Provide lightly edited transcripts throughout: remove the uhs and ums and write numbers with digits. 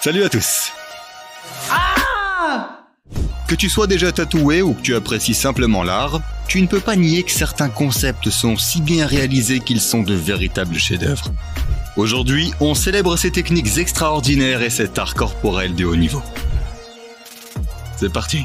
Salut à tous. Que tu sois déjà tatoué ou que tu apprécies simplement l'art, tu ne peux pas nier que certains concepts sont si bien réalisés qu'ils sont de véritables chefs-d'œuvre. Aujourd'hui, on célèbre ces techniques extraordinaires et cet art corporel de haut niveau. C'est parti.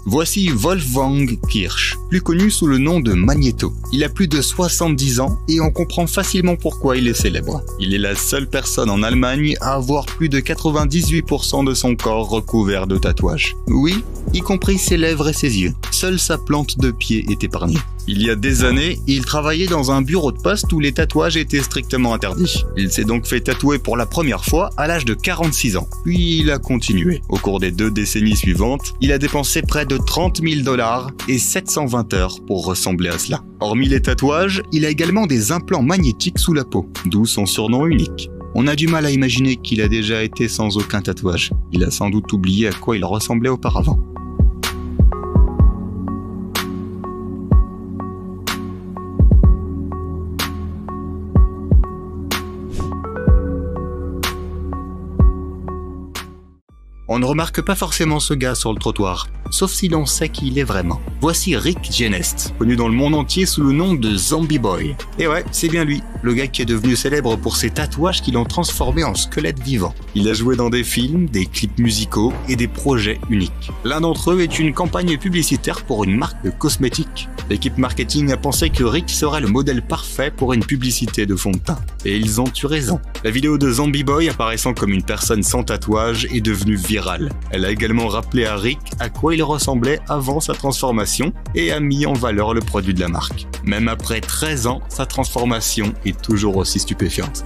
Voici Wolfgang Kirsch, plus connu sous le nom de Magneto. Il a plus de 70 ans et on comprend facilement pourquoi il est célèbre. Il est la seule personne en Allemagne à avoir plus de 98% de son corps recouvert de tatouages. Oui, y compris ses lèvres et ses yeux. Seule sa plante de pied est épargnée. Il y a des années, il travaillait dans un bureau de poste où les tatouages étaient strictement interdits. Il s'est donc fait tatouer pour la première fois à l'âge de 46 ans. Puis il a continué. Au cours des 2 décennies suivantes, il a dépensé près de 30 000 $ et 720 heures pour ressembler à cela. Hormis les tatouages, il a également des implants magnétiques sous la peau, d'où son surnom unique. On a du mal à imaginer qu'il a déjà été sans aucun tatouage. Il a sans doute oublié à quoi il ressemblait auparavant. On ne remarque pas forcément ce gars sur le trottoir, sauf si l'on sait qui il est vraiment. Voici Rick Genest, connu dans le monde entier sous le nom de Zombie Boy. Et ouais, c'est bien lui, le gars qui est devenu célèbre pour ses tatouages qui l'ont transformé en squelette vivant. Il a joué dans des films, des clips musicaux et des projets uniques. L'un d'entre eux est une campagne publicitaire pour une marque de cosmétiques. L'équipe marketing a pensé que Rick serait le modèle parfait pour une publicité de fond de teint. Et ils ont eu raison. La vidéo de Zombie Boy apparaissant comme une personne sans tatouage est devenue virale. Elle a également rappelé à Rick à quoi il ressemblait avant sa transformation et a mis en valeur le produit de la marque. Même après 13 ans, sa transformation est toujours aussi stupéfiante.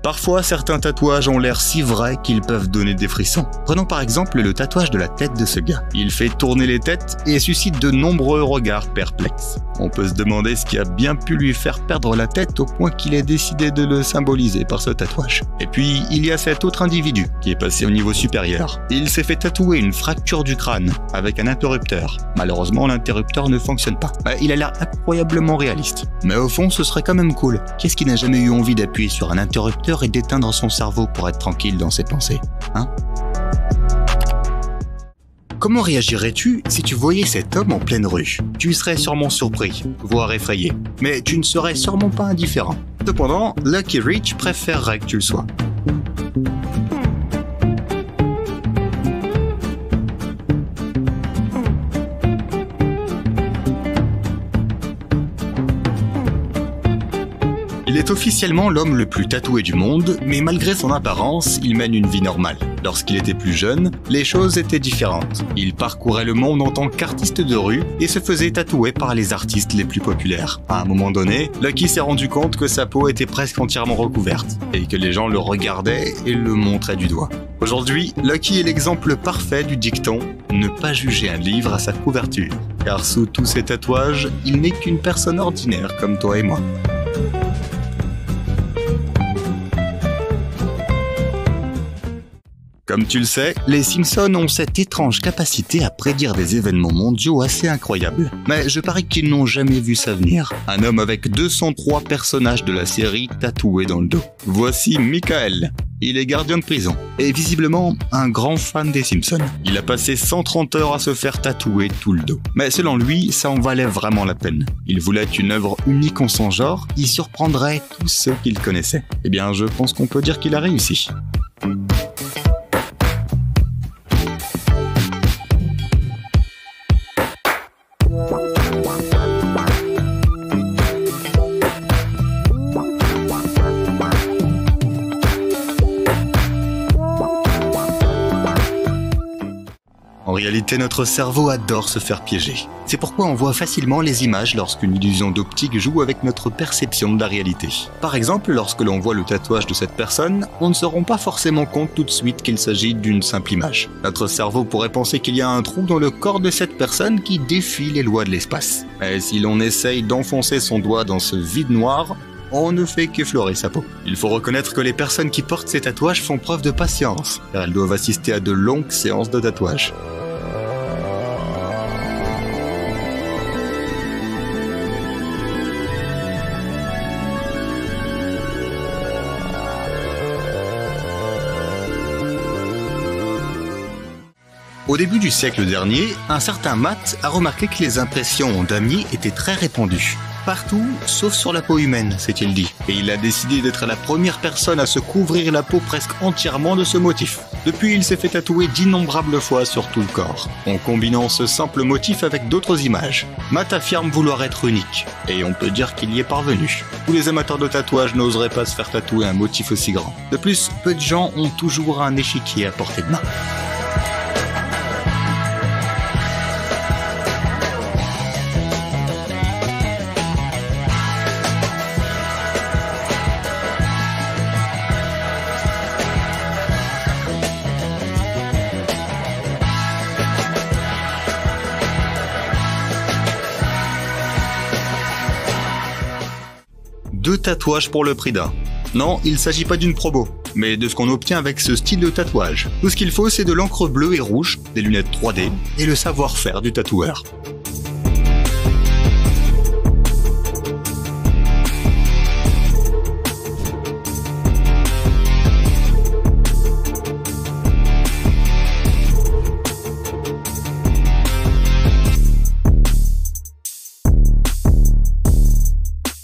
Parfois, certains tatouages ont l'air si vrais qu'ils peuvent donner des frissons. Prenons par exemple le tatouage de la tête de ce gars. Il fait tourner les têtes et suscite de nombreux regards perplexes. On peut se demander ce qui a bien pu lui faire perdre la tête au point qu'il ait décidé de le symboliser par ce tatouage. Et puis, il y a cet autre individu qui est passé au niveau supérieur. Il s'est fait tatouer une fracture du crâne avec un interrupteur. Malheureusement, l'interrupteur ne fonctionne pas. Il a l'air incroyablement réaliste. Mais au fond, ce serait quand même cool. Qu'est-ce qui n'a jamais eu envie d'appuyer sur un interrupteur et d'éteindre son cerveau pour être tranquille dans ses pensées, hein? Comment réagirais-tu si tu voyais cet homme en pleine rue? Tu serais sûrement surpris, voire effrayé, mais tu ne serais sûrement pas indifférent. Cependant, Lucky Rich préférerait que tu le sois. Il est officiellement l'homme le plus tatoué du monde, mais malgré son apparence, il mène une vie normale. Lorsqu'il était plus jeune, les choses étaient différentes. Il parcourait le monde en tant qu'artiste de rue et se faisait tatouer par les artistes les plus populaires. À un moment donné, Lucky s'est rendu compte que sa peau était presque entièrement recouverte et que les gens le regardaient et le montraient du doigt. Aujourd'hui, Lucky est l'exemple parfait du dicton « Ne pas juger un livre à sa couverture », car sous tous ses tatouages, il n'est qu'une personne ordinaire comme toi et moi. Comme tu le sais, les Simpsons ont cette étrange capacité à prédire des événements mondiaux assez incroyables. Mais je parie qu'ils n'ont jamais vu ça venir. Un homme avec 203 personnages de la série tatoués dans le dos. Voici Michael. Il est gardien de prison et visiblement un grand fan des Simpsons. Il a passé 130 heures à se faire tatouer tout le dos. Mais selon lui, ça en valait vraiment la peine. Il voulait une œuvre unique en son genre qui surprendrait tous ceux qu'il connaissait. Eh bien, je pense qu'on peut dire qu'il a réussi. En réalité, notre cerveau adore se faire piéger. C'est pourquoi on voit facilement les images lorsqu'une illusion d'optique joue avec notre perception de la réalité. Par exemple, lorsque l'on voit le tatouage de cette personne, on ne se rend pas forcément compte tout de suite qu'il s'agit d'une simple image. Notre cerveau pourrait penser qu'il y a un trou dans le corps de cette personne qui défie les lois de l'espace. Mais si l'on essaye d'enfoncer son doigt dans ce vide noir, on ne fait qu'effleurer sa peau. Il faut reconnaître que les personnes qui portent ces tatouages font preuve de patience, car elles doivent assister à de longues séances de tatouage. Au début du siècle dernier, un certain Matt a remarqué que les impressions en damier étaient très répandues. Partout, sauf sur la peau humaine, s'est-il dit. Et il a décidé d'être la première personne à se couvrir la peau presque entièrement de ce motif. Depuis, il s'est fait tatouer d'innombrables fois sur tout le corps, en combinant ce simple motif avec d'autres images. Matt affirme vouloir être unique, et on peut dire qu'il y est parvenu. Tous les amateurs de tatouage n'oseraient pas se faire tatouer un motif aussi grand. De plus, peu de gens ont toujours un échiquier à portée de main. Deux tatouages pour le prix d'un. Non, il ne s'agit pas d'une promo, mais de ce qu'on obtient avec ce style de tatouage. Tout ce qu'il faut, c'est de l'encre bleue et rouge, des lunettes 3D et le savoir-faire du tatoueur.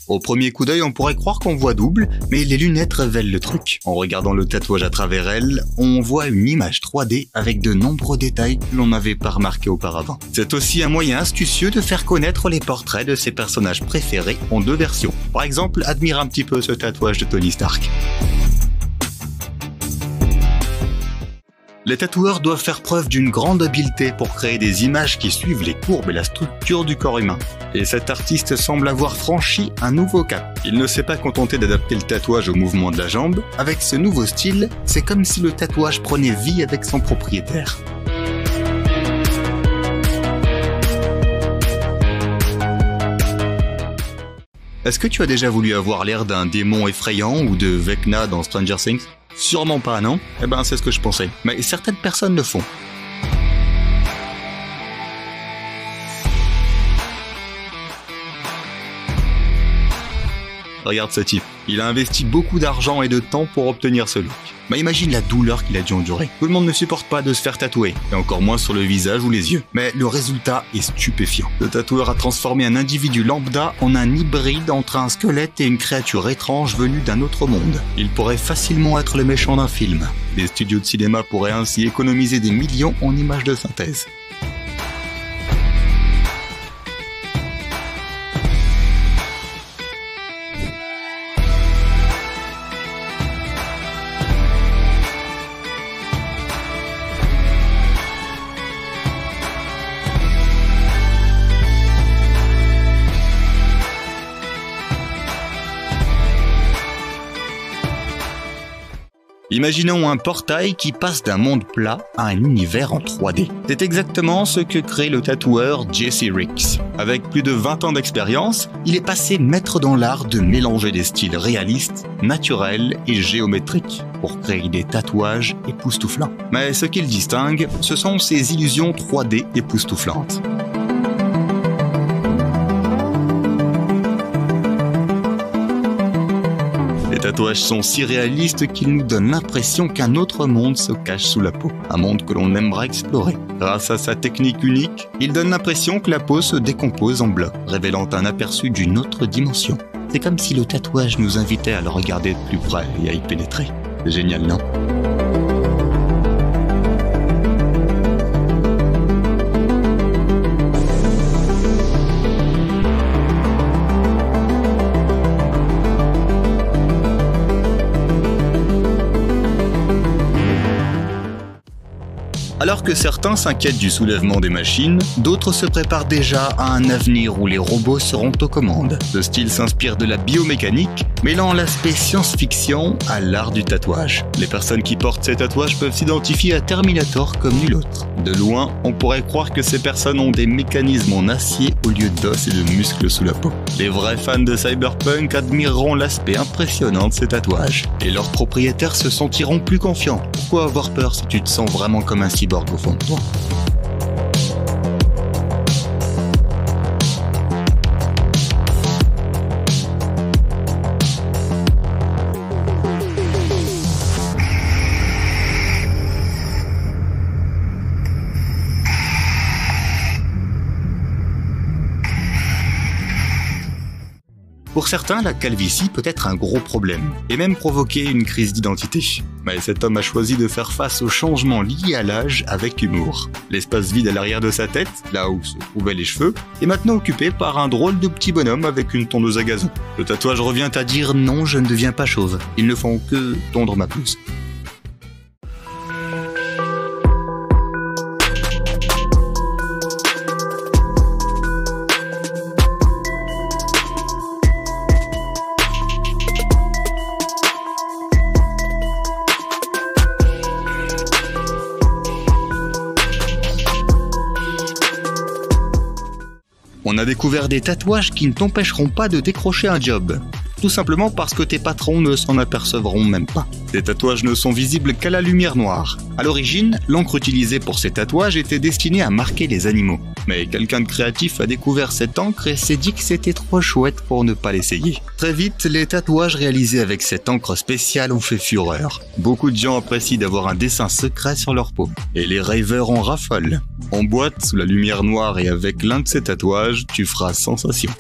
Au premier coup d'œil, on pourrait croire qu'on voit double, mais les lunettes révèlent le truc. En regardant le tatouage à travers elles, on voit une image 3D avec de nombreux détails que l'on n'avait pas remarqués auparavant. C'est aussi un moyen astucieux de faire connaître les portraits de ses personnages préférés en deux versions. Par exemple, admire un petit peu ce tatouage de Tony Stark. Les tatoueurs doivent faire preuve d'une grande habileté pour créer des images qui suivent les courbes et la structure du corps humain. Et cet artiste semble avoir franchi un nouveau cap. Il ne s'est pas contenté d'adapter le tatouage au mouvement de la jambe. Avec ce nouveau style, c'est comme si le tatouage prenait vie avec son propriétaire. Est-ce que tu as déjà voulu avoir l'air d'un démon effrayant ou de Vecna dans Stranger Things ? Sûrement pas, non ? Eh ben, c'est ce que je pensais. Mais certaines personnes le font. Regarde ce type. Il a investi beaucoup d'argent et de temps pour obtenir ce look. Mais imagine la douleur qu'il a dû endurer. Tout le monde ne supporte pas de se faire tatouer, et encore moins sur le visage ou les yeux. Mais le résultat est stupéfiant. Le tatoueur a transformé un individu lambda en un hybride entre un squelette et une créature étrange venue d'un autre monde. Il pourrait facilement être le méchant d'un film. Les studios de cinéma pourraient ainsi économiser des millions en images de synthèse. Imaginons un portail qui passe d'un monde plat à un univers en 3D. C'est exactement ce que crée le tatoueur Jesse Ricks. Avec plus de 20 ans d'expérience, il est passé maître dans l'art de mélanger des styles réalistes, naturels et géométriques pour créer des tatouages époustouflants. Mais ce qu'il distingue, ce sont ses illusions 3D époustouflantes. Les tatouages sont si réalistes qu'ils nous donnent l'impression qu'un autre monde se cache sous la peau, un monde que l'on aimera explorer. Grâce à sa technique unique, il donne l'impression que la peau se décompose en blocs, révélant un aperçu d'une autre dimension. C'est comme si le tatouage nous invitait à le regarder de plus près et à y pénétrer. C'est génial, non ? Alors que certains s'inquiètent du soulèvement des machines, d'autres se préparent déjà à un avenir où les robots seront aux commandes. Ce style s'inspire de la biomécanique, mêlant l'aspect science-fiction à l'art du tatouage. Les personnes qui portent ces tatouages peuvent s'identifier à Terminator comme nul autre. De loin, on pourrait croire que ces personnes ont des mécanismes en acier au lieu d'os et de muscles sous la peau. Les vrais fans de Cyberpunk admireront l'aspect impressionnant de ces tatouages, et leurs propriétaires se sentiront plus confiants. Pourquoi avoir peur si tu te sens vraiment comme un cyborg au fond de toi ? Pour certains, la calvitie peut être un gros problème, et même provoquer une crise d'identité. Mais cet homme a choisi de faire face aux changements liés à l'âge avec humour. L'espace vide à l'arrière de sa tête, là où se trouvaient les cheveux, est maintenant occupé par un drôle de petit bonhomme avec une tondeuse à gazon. Le tatouage revient à dire « Non, je ne deviens pas chauve, ils ne font que tondre ma pelouse ». On a découvert des tatouages qui ne t'empêcheront pas de décrocher un job. Tout simplement parce que tes patrons ne s'en apercevront même pas. Ces tatouages ne sont visibles qu'à la lumière noire. À l'origine, l'encre utilisée pour ces tatouages était destinée à marquer les animaux. Mais quelqu'un de créatif a découvert cette encre et s'est dit que c'était trop chouette pour ne pas l'essayer. Très vite, les tatouages réalisés avec cette encre spéciale ont fait fureur. Beaucoup de gens apprécient d'avoir un dessin secret sur leur peau. Et les rêveurs en raffolent. En boîte, sous la lumière noire et avec l'un de ces tatouages, tu feras sensation.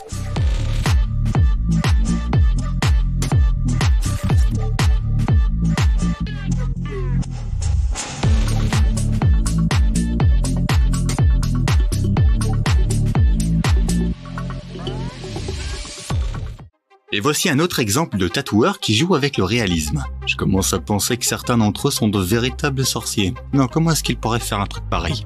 Et voici un autre exemple de tatoueur qui joue avec le réalisme. Je commence à penser que certains d'entre eux sont de véritables sorciers. Non, comment est-ce qu'ils pourraient faire un truc pareil ?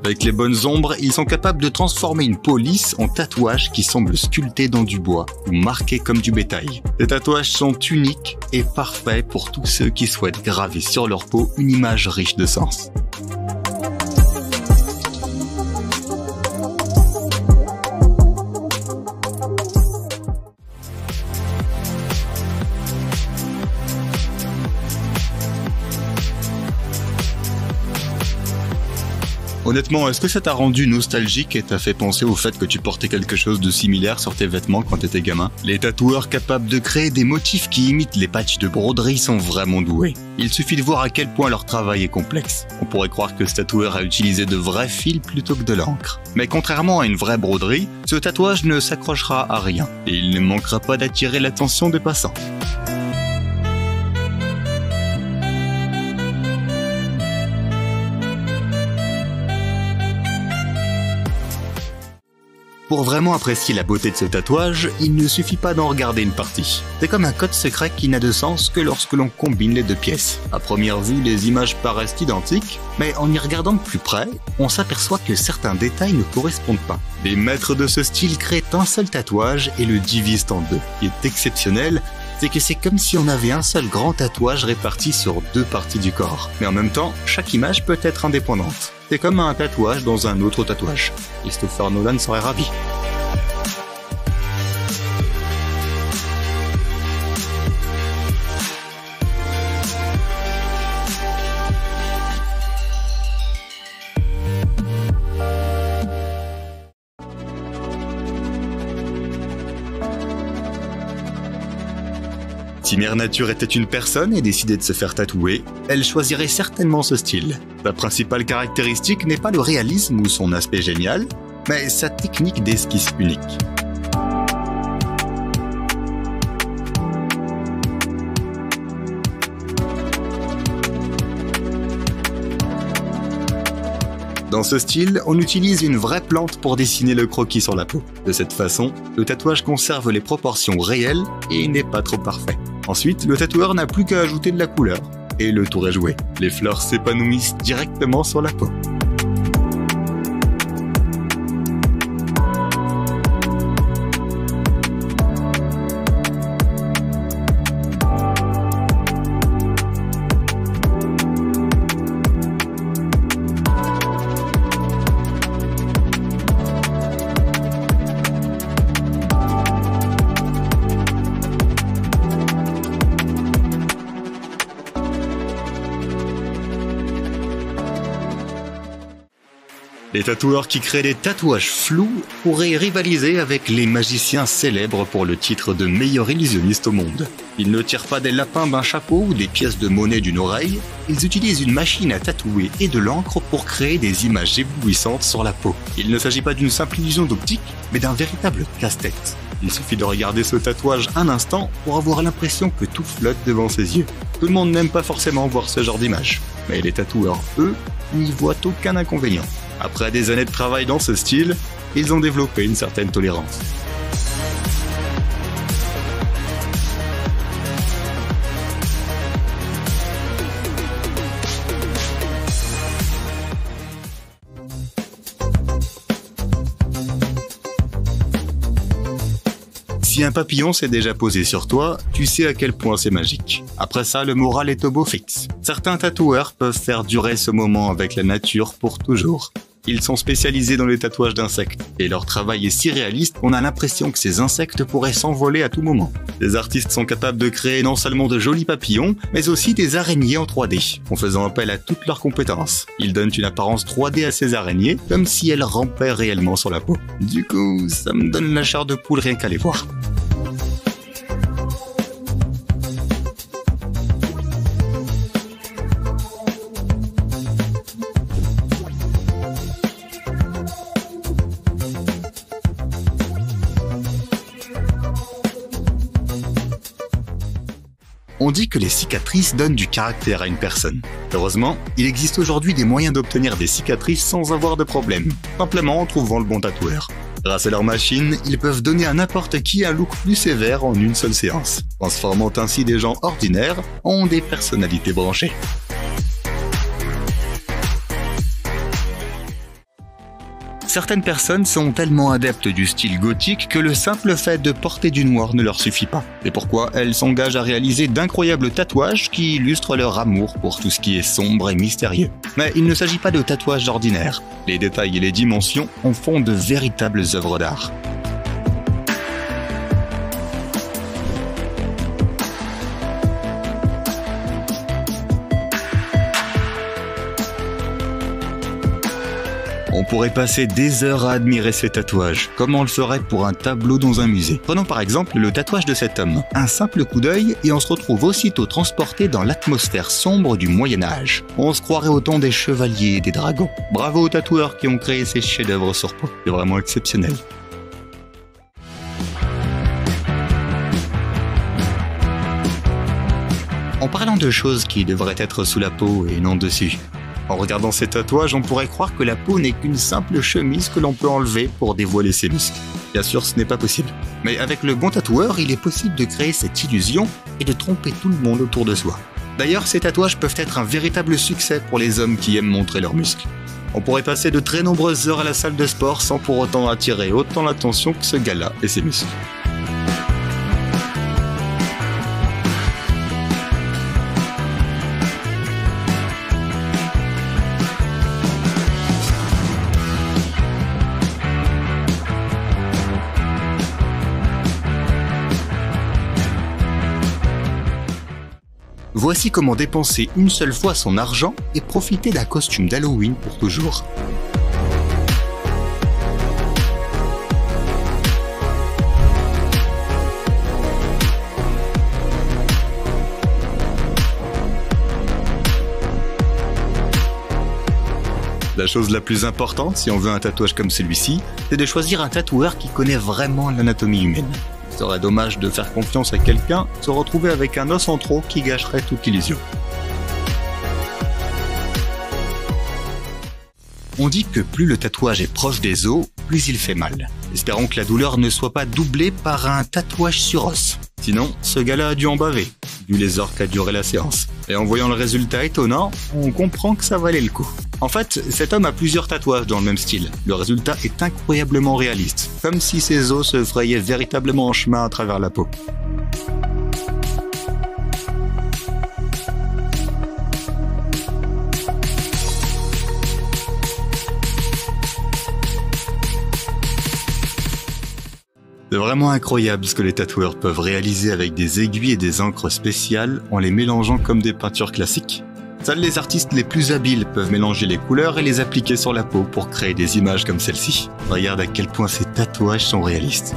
Avec les bonnes ombres, ils sont capables de transformer une peau lisse en tatouage qui semble sculpté dans du bois ou marqué comme du bétail. Ces tatouages sont uniques et parfaits pour tous ceux qui souhaitent graver sur leur peau une image riche de sens. Honnêtement, est-ce que ça t'a rendu nostalgique et t'a fait penser au fait que tu portais quelque chose de similaire sur tes vêtements quand t'étais gamin ? Les tatoueurs capables de créer des motifs qui imitent les patchs de broderie sont vraiment doués. Il suffit de voir à quel point leur travail est complexe. On pourrait croire que ce tatoueur a utilisé de vrais fils plutôt que de l'encre. Mais contrairement à une vraie broderie, ce tatouage ne s'accrochera à rien et il ne manquera pas d'attirer l'attention des passants. Pour vraiment apprécier la beauté de ce tatouage, il ne suffit pas d'en regarder une partie. C'est comme un code secret qui n'a de sens que lorsque l'on combine les deux pièces. À première vue, les images paraissent identiques, mais en y regardant de plus près, on s'aperçoit que certains détails ne correspondent pas. Les maîtres de ce style créent un seul tatouage et le divisent en deux. Ce qui est exceptionnel, c'est que c'est comme si on avait un seul grand tatouage réparti sur deux parties du corps. Mais en même temps, chaque image peut être indépendante. C'est comme un tatouage dans un autre tatouage. Christopher Nolan serait ravi. Si Mère Nature était une personne et décidait de se faire tatouer, elle choisirait certainement ce style. Sa principale caractéristique n'est pas le réalisme ou son aspect génial, mais sa technique d'esquisse unique. Dans ce style, on utilise une vraie plante pour dessiner le croquis sur la peau. De cette façon, le tatouage conserve les proportions réelles et n'est pas trop parfait. Ensuite, le tatoueur n'a plus qu'à ajouter de la couleur. Et le tour est joué. Les fleurs s'épanouissent directement sur la peau. Les tatoueurs qui créent des tatouages flous pourraient rivaliser avec les magiciens célèbres pour le titre de meilleur illusionniste au monde. Ils ne tirent pas des lapins d'un chapeau ou des pièces de monnaie d'une oreille, ils utilisent une machine à tatouer et de l'encre pour créer des images éblouissantes sur la peau. Il ne s'agit pas d'une simple illusion d'optique, mais d'un véritable casse-tête. Il suffit de regarder ce tatouage un instant pour avoir l'impression que tout flotte devant ses yeux. Tout le monde n'aime pas forcément voir ce genre d'image, mais les tatoueurs, eux, n'y voient aucun inconvénient. Après des années de travail dans ce style, ils ont développé une certaine tolérance. Si un papillon s'est déjà posé sur toi, tu sais à quel point c'est magique. Après ça, le moral est au beau fixe. Certains tatoueurs peuvent faire durer ce moment avec la nature pour toujours. Ils sont spécialisés dans les tatouages d'insectes, et leur travail est si réaliste qu'on a l'impression que ces insectes pourraient s'envoler à tout moment. Les artistes sont capables de créer non seulement de jolis papillons, mais aussi des araignées en 3D, en faisant appel à toutes leurs compétences. Ils donnent une apparence 3D à ces araignées, comme si elles rampaient réellement sur la peau. Du coup, ça me donne la chair de poule rien qu'à les voir. On dit que les cicatrices donnent du caractère à une personne. Heureusement, il existe aujourd'hui des moyens d'obtenir des cicatrices sans avoir de problème, simplement en trouvant le bon tatoueur. Grâce à leur machine, ils peuvent donner à n'importe qui un look plus sévère en une seule séance, transformant ainsi des gens ordinaires en des personnalités branchées. Certaines personnes sont tellement adeptes du style gothique que le simple fait de porter du noir ne leur suffit pas. C'est pourquoi elles s'engagent à réaliser d'incroyables tatouages qui illustrent leur amour pour tout ce qui est sombre et mystérieux. Mais il ne s'agit pas de tatouages ordinaires. Les détails et les dimensions en font de véritables œuvres d'art. On pourrait passer des heures à admirer ces tatouages, comme on le ferait pour un tableau dans un musée. Prenons par exemple le tatouage de cet homme. Un simple coup d'œil et on se retrouve aussitôt transporté dans l'atmosphère sombre du Moyen-Âge. On se croirait au temps des chevaliers et des dragons. Bravo aux tatoueurs qui ont créé ces chefs-d'œuvre sur peau. C'est vraiment exceptionnel. En parlant de choses qui devraient être sous la peau et non dessus, en regardant ces tatouages, on pourrait croire que la peau n'est qu'une simple chemise que l'on peut enlever pour dévoiler ses muscles. Bien sûr, ce n'est pas possible. Mais avec le bon tatoueur, il est possible de créer cette illusion et de tromper tout le monde autour de soi. D'ailleurs, ces tatouages peuvent être un véritable succès pour les hommes qui aiment montrer leurs muscles. On pourrait passer de très nombreuses heures à la salle de sport sans pour autant attirer autant l'attention que ce gars-là et ses muscles. Voici comment dépenser une seule fois son argent et profiter d'un costume d'Halloween pour toujours. La chose la plus importante si on veut un tatouage comme celui-ci, c'est de choisir un tatoueur qui connaît vraiment l'anatomie humaine. Il serait dommage de faire confiance à quelqu'un, se retrouver avec un os en trop qui gâcherait toute l'illusion. On dit que plus le tatouage est proche des os, plus il fait mal. Espérons que la douleur ne soit pas doublée par un tatouage sur os. Sinon, ce gars-là a dû en baver, vu les heures qu'a duré la séance. Et en voyant le résultat étonnant, on comprend que ça valait le coup. En fait, cet homme a plusieurs tatouages dans le même style. Le résultat est incroyablement réaliste, comme si ses os se frayaient véritablement en chemin à travers la peau. C'est vraiment incroyable ce que les tatoueurs peuvent réaliser avec des aiguilles et des encres spéciales en les mélangeant comme des peintures classiques. Seuls les artistes les plus habiles peuvent mélanger les couleurs et les appliquer sur la peau pour créer des images comme celle-ci. Regarde à quel point ces tatouages sont réalistes.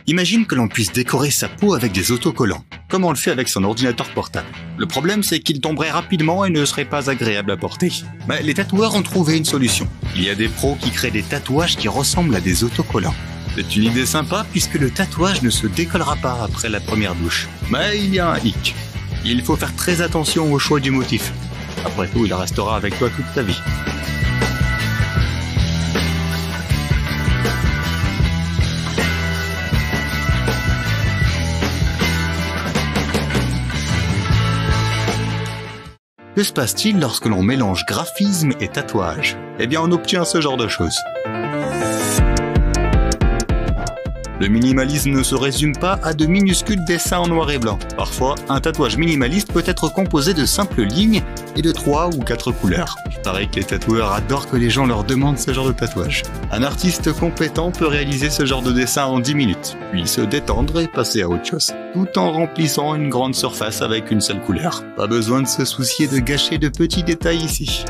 Imagine que l'on puisse décorer sa peau avec des autocollants, comme on le fait avec son ordinateur portable. Le problème, c'est qu'il tomberait rapidement et ne serait pas agréable à porter. Mais les tatoueurs ont trouvé une solution. Il y a des pros qui créent des tatouages qui ressemblent à des autocollants. C'est une idée sympa puisque le tatouage ne se décollera pas après la première douche. Mais il y a un hic. Il faut faire très attention au choix du motif. Après tout, il restera avec toi toute ta vie. Que se passe-t-il lorsque l'on mélange graphisme et tatouage? Eh bien, on obtient ce genre de choses. Le minimalisme ne se résume pas à de minuscules dessins en noir et blanc. Parfois, un tatouage minimaliste peut être composé de simples lignes et de 3 ou 4 couleurs. Il paraît que les tatoueurs adorent que les gens leur demandent ce genre de tatouage. Un artiste compétent peut réaliser ce genre de dessin en 10 minutes, puis se détendre et passer à autre chose, tout en remplissant une grande surface avec une seule couleur. Pas besoin de se soucier de gâcher de petits détails ici.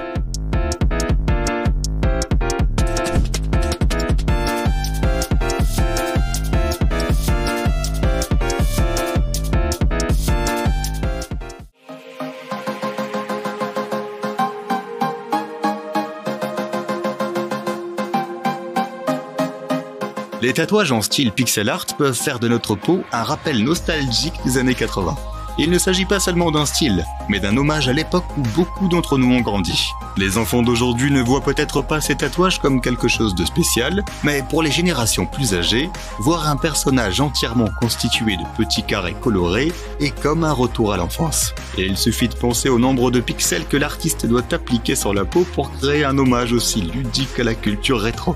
Les tatouages en style pixel art peuvent faire de notre peau un rappel nostalgique des années 80. Il ne s'agit pas seulement d'un style, mais d'un hommage à l'époque où beaucoup d'entre nous ont grandi. Les enfants d'aujourd'hui ne voient peut-être pas ces tatouages comme quelque chose de spécial, mais pour les générations plus âgées, voir un personnage entièrement constitué de petits carrés colorés est comme un retour à l'enfance. Et il suffit de penser au nombre de pixels que l'artiste doit appliquer sur la peau pour créer un hommage aussi ludique à la culture rétro.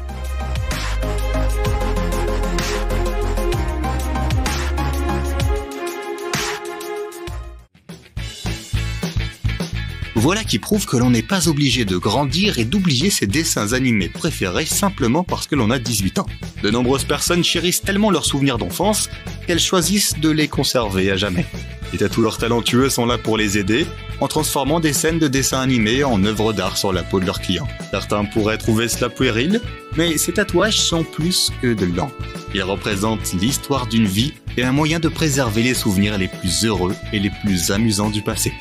Voilà qui prouve que l'on n'est pas obligé de grandir et d'oublier ses dessins animés préférés simplement parce que l'on a 18 ans. De nombreuses personnes chérissent tellement leurs souvenirs d'enfance qu'elles choisissent de les conserver à jamais. Les tatoueurs talentueux sont là pour les aider en transformant des scènes de dessins animés en œuvres d'art sur la peau de leurs clients. Certains pourraient trouver cela puéril, mais ces tatouages sont plus que de l'encre. Ils représentent l'histoire d'une vie et un moyen de préserver les souvenirs les plus heureux et les plus amusants du passé.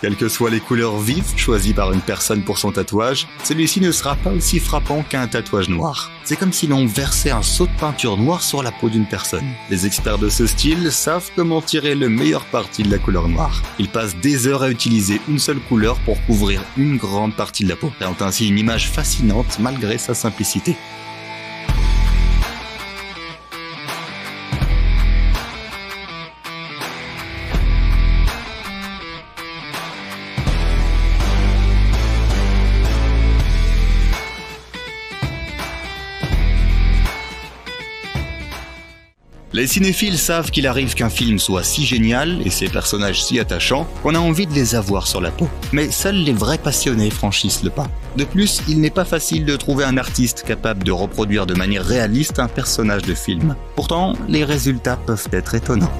Quelles que soient les couleurs vives choisies par une personne pour son tatouage, celui-ci ne sera pas aussi frappant qu'un tatouage noir. C'est comme si l'on versait un seau de peinture noire sur la peau d'une personne. Les experts de ce style savent comment tirer le meilleur parti de la couleur noire. Ils passent des heures à utiliser une seule couleur pour couvrir une grande partie de la peau, créant ainsi une image fascinante malgré sa simplicité. Les cinéphiles savent qu'il arrive qu'un film soit si génial et ses personnages si attachants qu'on a envie de les avoir sur la peau. Mais seuls les vrais passionnés franchissent le pas. De plus, il n'est pas facile de trouver un artiste capable de reproduire de manière réaliste un personnage de film. Pourtant, les résultats peuvent être étonnants.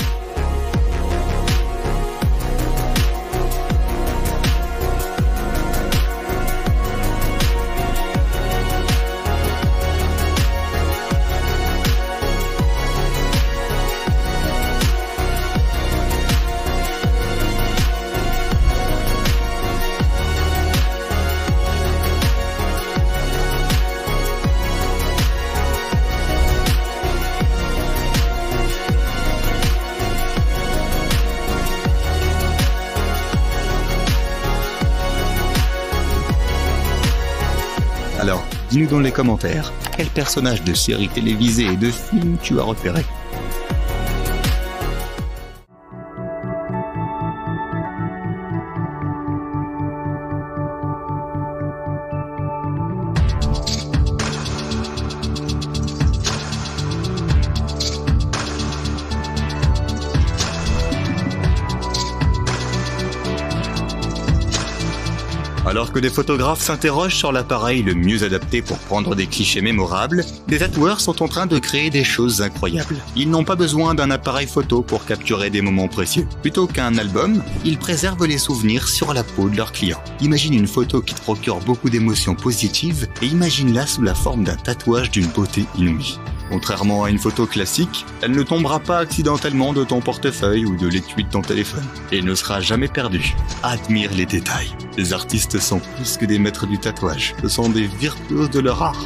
Dis-nous dans les commentaires quel personnage de série télévisée et de film tu as repéré. Alors que des photographes s'interrogent sur l'appareil le mieux adapté pour prendre des clichés mémorables, des tatoueurs sont en train de créer des choses incroyables. Ils n'ont pas besoin d'un appareil photo pour capturer des moments précieux. Plutôt qu'un album, ils préservent les souvenirs sur la peau de leurs clients. Imagine une photo qui te procure beaucoup d'émotions positives et imagine-la sous la forme d'un tatouage d'une beauté inouïe. Contrairement à une photo classique, elle ne tombera pas accidentellement de ton portefeuille ou de l'étui de ton téléphone et ne sera jamais perdue. Admire les détails. Les artistes sont plus que des maîtres du tatouage, ce sont des virtuoses de leur art.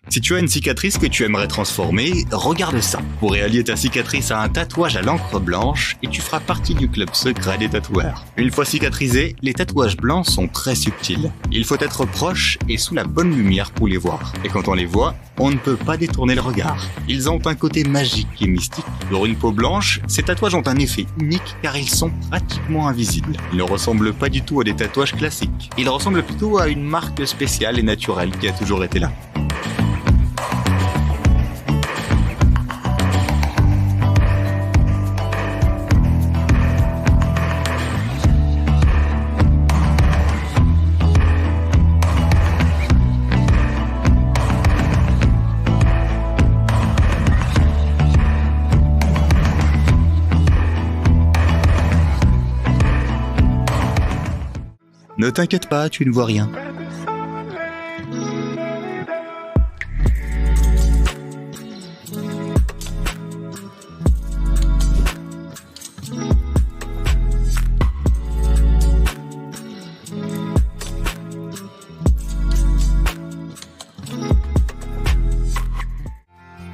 Si tu as une cicatrice que tu aimerais transformer, regarde ça. Tu pourrais allier ta cicatrice à un tatouage à l'encre blanche et tu feras partie du club secret des tatoueurs. Une fois cicatrisés, les tatouages blancs sont très subtils. Il faut être proche et sous la bonne lumière pour les voir. Et quand on les voit, on ne peut pas détourner le regard. Ils ont un côté magique et mystique. Sur une peau blanche, ces tatouages ont un effet unique car ils sont pratiquement invisibles. Ils ne ressemblent pas du tout à des tatouages classiques. Ils ressemblent plutôt à une marque spéciale et naturelle qui a toujours été là. Ne t'inquiète pas, tu ne vois rien.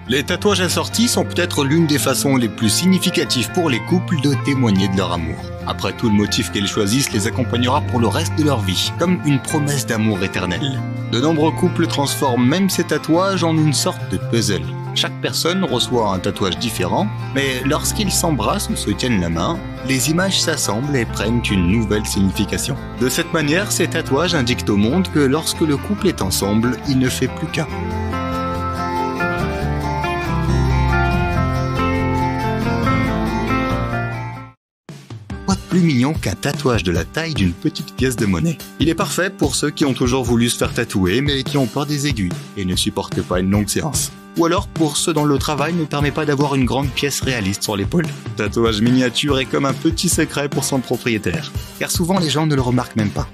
Les tatouages assortis sont peut-être l'une des façons les plus significatives pour les couples de témoigner de leur amour. Après tout, le motif qu'ils choisissent les accompagnera pour le reste de leur vie, comme une promesse d'amour éternel. De nombreux couples transforment même ces tatouages en une sorte de puzzle. Chaque personne reçoit un tatouage différent, mais lorsqu'ils s'embrassent ou se tiennent la main, les images s'assemblent et prennent une nouvelle signification. De cette manière, ces tatouages indiquent au monde que lorsque le couple est ensemble, il ne fait plus qu'un. Plus mignon qu'un tatouage de la taille d'une petite pièce de monnaie. Il est parfait pour ceux qui ont toujours voulu se faire tatouer mais qui ont peur des aiguilles et ne supportent pas une longue séance. Ou alors pour ceux dont le travail ne permet pas d'avoir une grande pièce réaliste sur l'épaule. Le tatouage miniature est comme un petit secret pour son propriétaire, car souvent les gens ne le remarquent même pas.